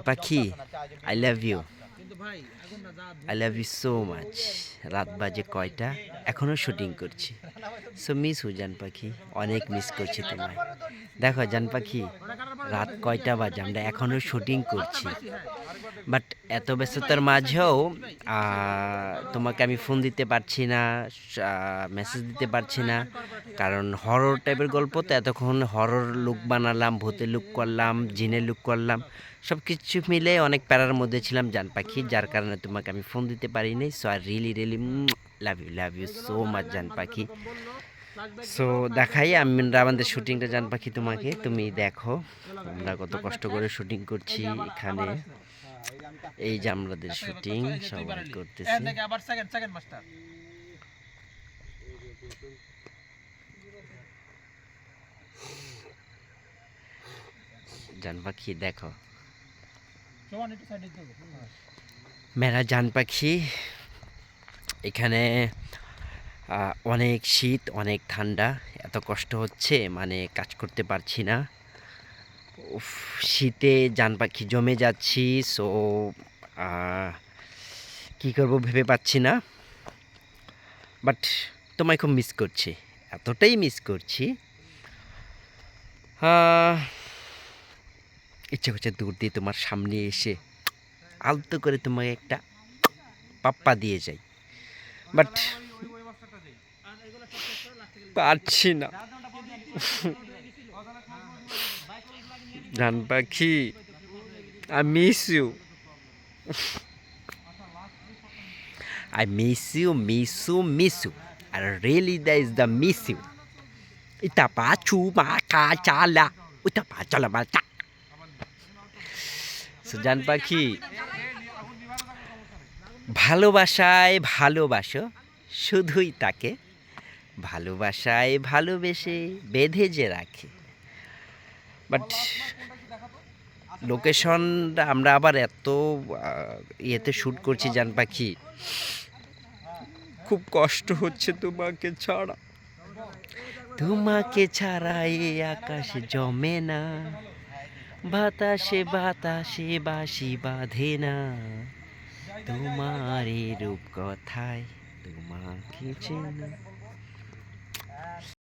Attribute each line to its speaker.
Speaker 1: পাখি, I love you, I love you so much. রাত বাজে কয়টা, এখনো শুটিং করছি। সো মিস জান পাখি, অনেক মিস করছি তোমায়। দেখো জান পাখি, রাত কয়টা বাজে, আমরা এখনো শুটিং করছি। বাট এত ব্যস্ততার মাঝেও তোমাকে আমি ফোন দিতে পারছি না, মেসেজ দিতে পারছি না, কারণ হরর টাইপের গল্প তো, এতক্ষণ হরর লুক বানালাম, ভূতের লুক করলাম, জিনের লুক করলাম, সব কিছু মিলে অনেক প্যারার মধ্যে ছিলাম জান পাখি, যার কারণে তোমাকে আমি ফোন দিতে পারিনি। So I really really love you so much জান পাখি। সো দেখাই আমরা আমাদের শুটিংটা জান পাখি তোমাকে, তুমি দেখো আমরা কত কষ্ট করে শুটিং করছি এখানে। এই যে আমাদের শুটিং সবাই করতেছি। জান পাখি দেখো, মেরা জান পাখি, এখানে অনেক শীত, অনেক ঠান্ডা, এত কষ্ট হচ্ছে, মানে কাজ করতে পারছি না। উফ, শীতে জান পাখি জমে যাচ্ছি। সো কী করবো ভেবে পাচ্ছি না, বাট তোমায় খুব মিস করছি, এতটাই মিস করছি। ইচ্ছে করছে দূর দিয়ে তোমার সামনে এসে আলতো করে তোমাকে একটা পাপ্পা দিয়ে যাই, বাট পারছি না। জান পাখি, I miss you, I miss you. I really that is the miss you. Itapa chuma kachala. Utapa chala bata. So জান পাখি, ভালোবাসায় ভালোবাসো শুধুই তাকে, ভালোবাসায় ভালোবেসে বেঁধে যে রাখে। বাট লোকেশনটা আমরা আবার এত ইয়েতে শ্যুট করছি জান পাখি, খুব কষ্ট হচ্ছে তোমাকে ছাড়া। তোমাকে ছাড়া এ আকাশ জমে না, বাতাসে বাতাসে বাঁশি বাঁধে না, তোমার রূপ কথায় তোমাকে চেনা।